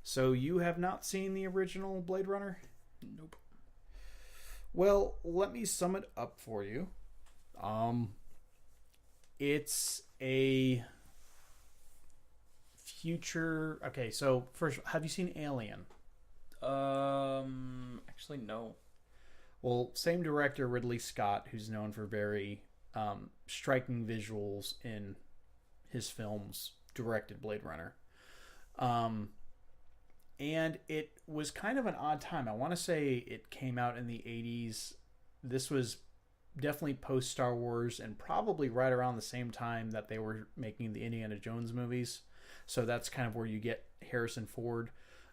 So you have not seen the original Blade Runner? Nope. Well, let me sum it up for you. Um, it's a future. Okay, so first, have you seen Alien? Actually, no. Well, same director Ridley Scott, who's known for very striking visuals in his films, directed Blade Runner. Um, and it was kind of an odd time. I want to say it came out in the 80s. This was definitely post Star Wars and probably right around the same time that they were making the Indiana Jones movies. So that's kind of where you get Harrison Ford.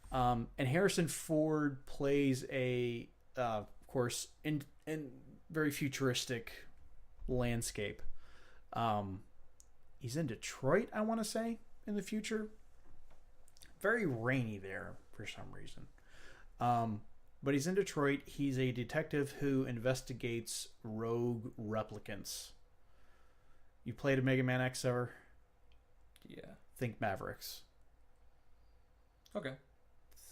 And Harrison Ford plays of course, in very futuristic landscape. Um, he's in Detroit, I want to say, in the future. Very rainy there for some reason. Um, but he's in Detroit. He's a detective who investigates rogue replicants. You played a Mega Man X ever? Yeah. Think Mavericks. Okay.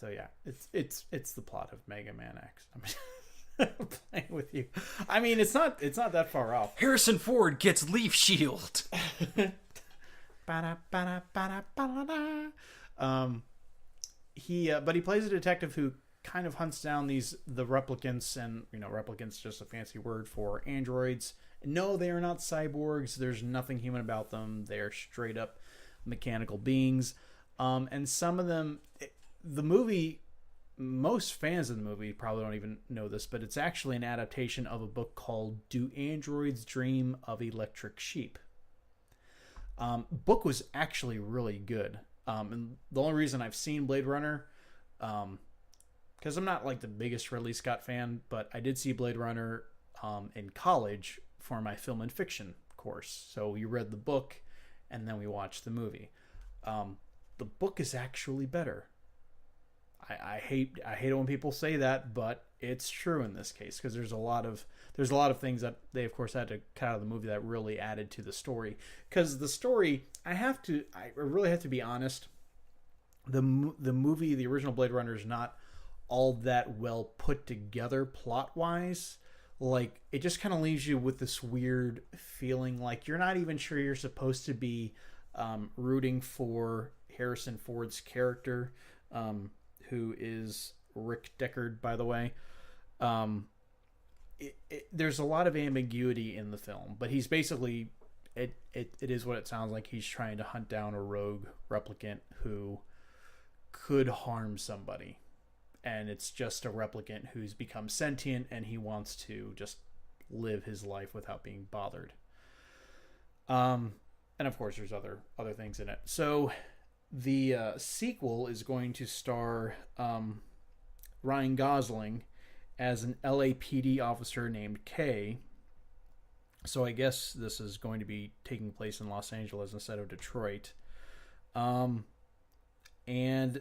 So yeah, it's the plot of Mega Man X. I'm playing with you. I mean, it's not that far off. Harrison Ford gets Leaf Shield. But he plays a detective who kind of hunts down the replicants, and replicants just a fancy word for androids. No, they are not cyborgs. There's nothing human about them. They are straight up mechanical beings. And some of them, the movie, most fans of the movie probably don't even know this, but it's actually an adaptation of a book called Do Androids Dream of Electric Sheep? Book was actually really good. And the only reason I've seen Blade Runner, because I'm not like the biggest Ridley Scott fan, but I did see Blade Runner in college for my film and fiction course. So we read the book and then we watched the movie. The book is actually better. I hate it when people say that, but it's true in this case because there's a lot of things that they of course had to cut out of the movie that really added to the story. Because the story, I really have to be honest. The movie, the original Blade Runner, is not all that well put together plot wise. Like, it just kind of leaves you with this weird feeling like you're not even sure you're supposed to be rooting for Harrison Ford's character, who is Rick Deckard, by the way. There's a lot of ambiguity in the film, but he's basically, it is what it sounds like. He's trying to hunt down a rogue replicant who could harm somebody. And it's just a replicant who's become sentient and he wants to just live his life without being bothered. And of course there's other things in it. So the sequel is going to star Ryan Gosling as an LAPD officer named Kay. So I guess this is going to be taking place in Los Angeles instead of Detroit. And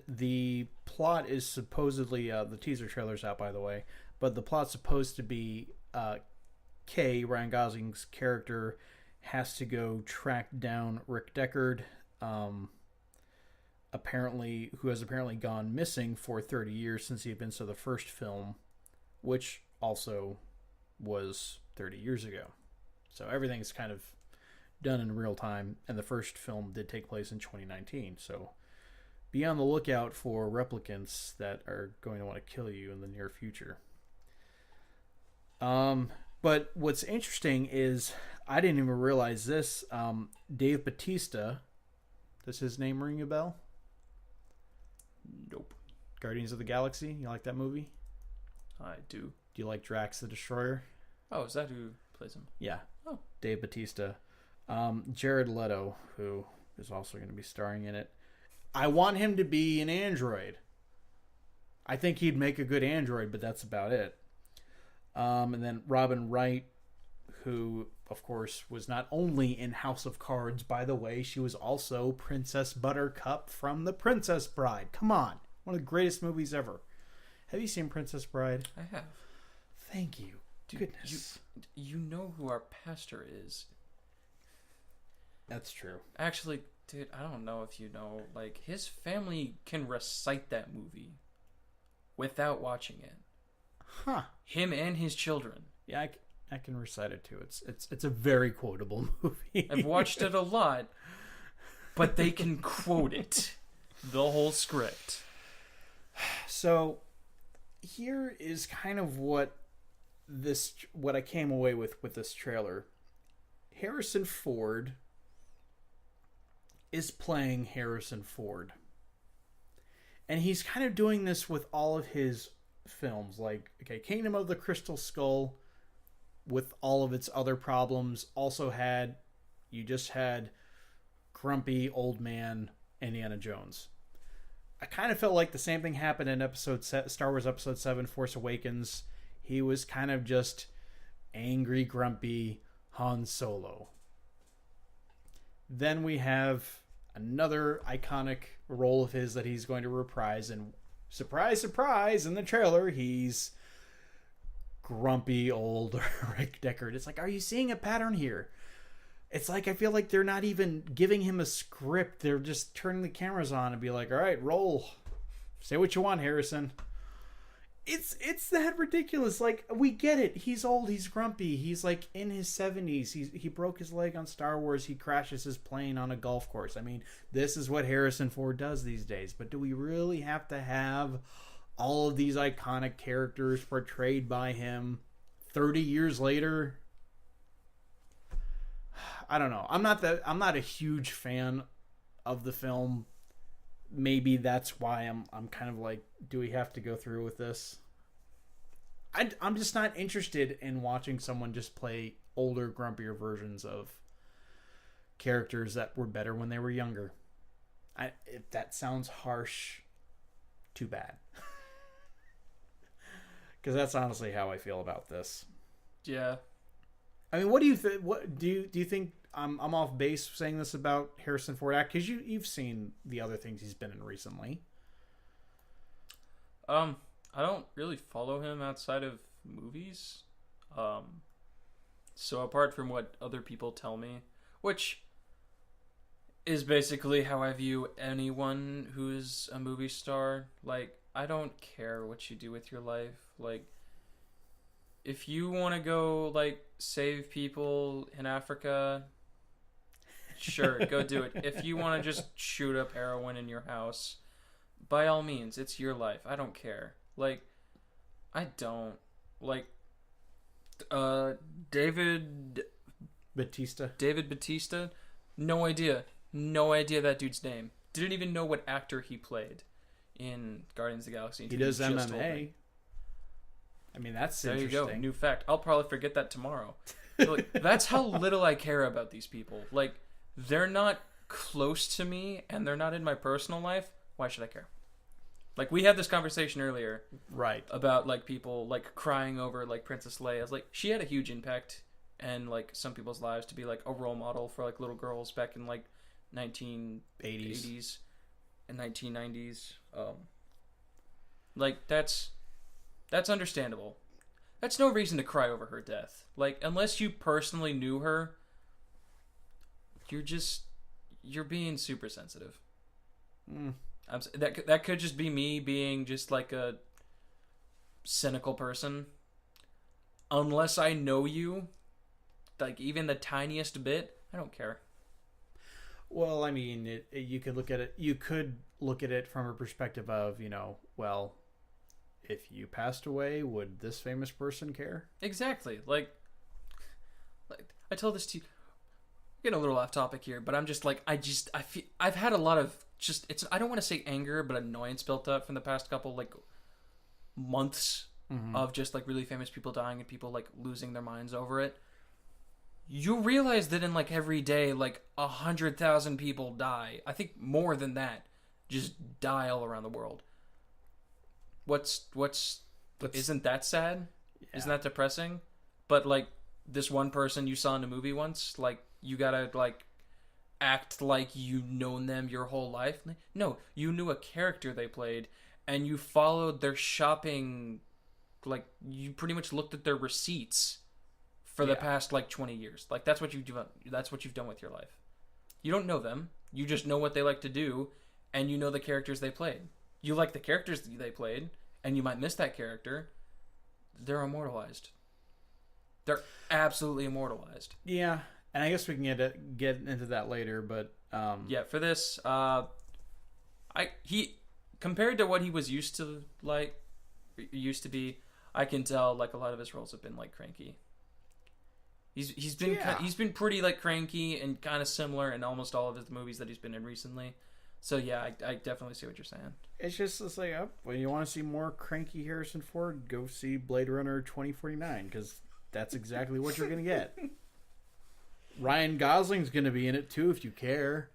the plot is supposedly, the teaser trailer's out, by the way, but the plot's supposed to be Kay, Ryan Gosling's character, has to go track down Rick Deckard, who has apparently gone missing for 30 years since he had been to the first film, which also was 30 years ago. So everything's kind of done in real time, and the first film did take place in 2019, so be on the lookout for replicants that are going to want to kill you in the near future. But what's interesting is, I didn't even realize this, Dave Bautista, does his name ring a bell? Nope. Guardians of the Galaxy, you like that movie? I do. Do you like Drax the Destroyer? Oh, is that who plays him? Yeah. Oh. Dave Bautista. Jared Leto, who is also going to be starring in it. I want him to be an android. I think he'd make a good android, but that's about it. And then Robin Wright, who, of course, was not only in House of Cards, by the way, she was also Princess Buttercup from The Princess Bride. Come on. One of the greatest movies ever. Have you seen Princess Bride? I have. Thank you. Goodness. You know who our pastor is. That's true. Actually, Dude, I don't know if you know, like, his family can recite that movie without watching it. Huh. Him and his children. Yeah, I can recite it too. It's a very quotable movie. I've watched it a lot, but they can quote it. The whole script. So here is kind of what I came away with this trailer. Harrison Ford is playing Harrison Ford. And he's kind of doing this with all of his films. Like, okay, Kingdom of the Crystal Skull, with all of its other problems, you just had grumpy old man Indiana Jones. I kind of felt like the same thing happened in Star Wars Episode 7, Force Awakens. He was kind of just angry, grumpy Han Solo. Then we have another iconic role of his that he's going to reprise, and surprise, surprise, in the trailer, he's grumpy old Rick Deckard. It's like, are you seeing a pattern here? It's like, I feel like they're not even giving him a script. They're just turning the cameras on and be like, all right, roll. Say what you want, Harrison. It's that ridiculous. Like, we get it. He's old. He's grumpy. He's like in his 70s. He broke his leg on Star Wars. He crashes his plane on a golf course. I mean, this is what Harrison Ford does these days. But do we really have to have all of these iconic characters portrayed by him 30 years later? I don't know. I'm not a huge fan of the film. Maybe that's why I'm kind of like, do we have to go through with this? I'm just not interested in watching someone just play older, grumpier versions of characters that were better when they were younger. If that sounds harsh, too bad. Because that's honestly how I feel about this. Yeah. I mean, what do you think? What do you think? I'm off base saying this about Harrison Ford act, because you've seen the other things he's been in recently. I don't really follow him outside of movies. So apart from what other people tell me, which is basically how I view anyone who is a movie star. Like, I don't care what you do with your life. Like, if you want to go, like, save people in Africa, sure, go do it. If you want to just shoot up heroin in your house, by all means, it's your life. I don't care. Like, I don't. Like, David Batista, no idea. No idea that dude's name. Didn't even know what actor he played in Guardians of the Galaxy. He does MMA. I mean, that's there interesting. You go. New fact. I'll probably forget that tomorrow. Like, that's how little I care about these people. Like, they're not close to me and they're not in my personal life. Why should I care? Like, we had this conversation earlier, right? About like people like crying over like Princess Leia. I was like, she had a huge impact in like some people's lives to be like a role model for like little girls back in like 1980s and 1990s. Like, that's understandable. That's no reason to cry over her death. Like, unless you personally knew her, you're being super sensitive. That could just be me being just like a cynical person. Unless I know you, like even the tiniest bit, I don't care. Well, I mean, you could look at it. You could look at it from a perspective of, well, if you passed away, would this famous person care? Exactly. Like I told this to you. Getting a little off topic here, but I'm just like, I feel I've had a lot of I don't want to say anger, but annoyance built up from the past couple like months of just like really famous people dying and people like losing their minds over it. You realize that in like every day, like 100,000 people die. I think more than that just die all around the world. Isn't that sad? Yeah. Isn't that depressing? But like this one person you saw in a movie once, like you gotta like act like you've known them your whole life. No, you knew a character they played and you followed their shopping. Like, you pretty much looked at their receipts for the past like 20 years. Like, that's what you've done with your life. You don't know them. You just know what they like to do, and you know the characters they played. You like the characters they played, and you might miss that character. They're immortalized. They're absolutely immortalized. Yeah, and I guess we can get into that later, but Yeah, for this, he compared to what he was used to be, I can tell like a lot of his roles have been like cranky. He's been pretty like cranky and kind of similar in almost all of his movies that he's been in recently. So yeah, I definitely see what you're saying. it's like, when you want to see more cranky Harrison Ford, go see Blade Runner 2049, because that's exactly what you're gonna get. Ryan Gosling's gonna be in it too if you care,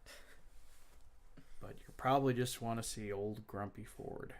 but you probably just want to see old grumpy Ford.